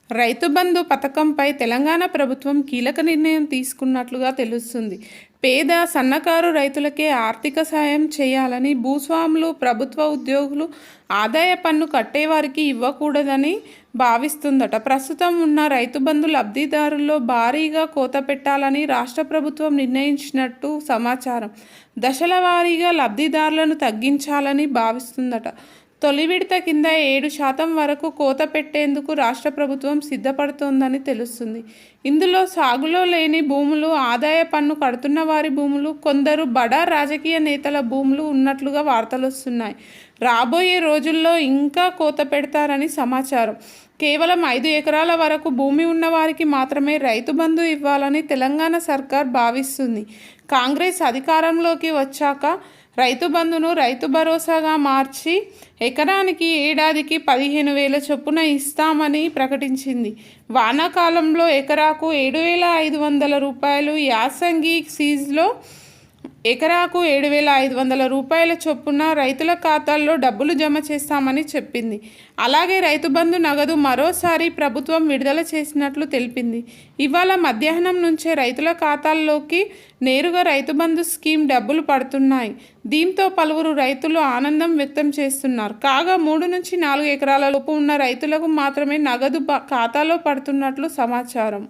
రైతు బంధు పథకంపై తెలంగాణ ప్రభుత్వం కీలక నిర్ణయం తీసుకున్నట్లుగా తెలుస్తుంది. పేద, సన్నకారు రైతులకే ఆర్థిక సాయం చేయాలని, భూస్వాములు, ప్రభుత్వ ఉద్యోగులు, ఆదాయ పన్ను కట్టేవారికి ఇవ్వకూడదని భావిస్తుందట. ప్రస్తుతం ఉన్న రైతు బంధు లబ్ధిదారుల్లో భారీగా కోత పెట్టాలని రాష్ట్ర ప్రభుత్వం నిర్ణయించినట్టు సమాచారం. దశల వారీగా లబ్ధిదారులను తగ్గించాలని భావిస్తుందట. తొలి విడత కింద 7% వరకు కోత పెట్టేందుకు రాష్ట్ర ప్రభుత్వం సిద్ధపడుతోందని తెలుస్తుంది. ఇందులో సాగులో లేని భూములు, ఆదాయ పన్ను కడుతున్న వారి భూములు, కొందరు బడా రాజకీయ నేతల భూములు ఉన్నట్లుగా వార్తలొస్తున్నాయి. రాబోయే రోజుల్లో ఇంకా కోత పెడతారని సమాచారం. కేవలం 5 ఎకరాల వరకు భూమి ఉన్న వారికి మాత్రమే రైతు బంధు ఇవ్వాలని తెలంగాణ సర్కార్ భావిస్తుంది. కాంగ్రెస్ అధికారంలోకి వచ్చాక రైతు బంధును రైతు భరోసాగా మార్చి ఎకరానికి ఏడాదికి 15,000 చొప్పున ఇస్తామని ప్రకటించింది. వానాకాలంలో ఎకరాకు 7,500 రూపాయలు, యాసంగి సీజన్లో ఎకరాకు 7,500 రూపాయల చొప్పున రైతుల ఖాతాల్లో డబ్బులు జమ చేస్తామని చెప్పింది. అలాగే రైతు బంధు నగదు మరోసారి ప్రభుత్వం విడుదల చేసినట్లు తెలిపింది. ఇవాళ మధ్యాహ్నం నుంచే రైతుల ఖాతాల్లోకి నేరుగా రైతు బంధు స్కీమ్ డబ్బులు పడుతున్నాయి. దీంతో పలువురు రైతులు ఆనందం వ్యక్తం చేస్తున్నారు. కాగా 3 నుంచి 4 ఎకరాల లోపు ఉన్న రైతులకు మాత్రమే నగదు ఖాతాలో పడుతున్నట్లు సమాచారం.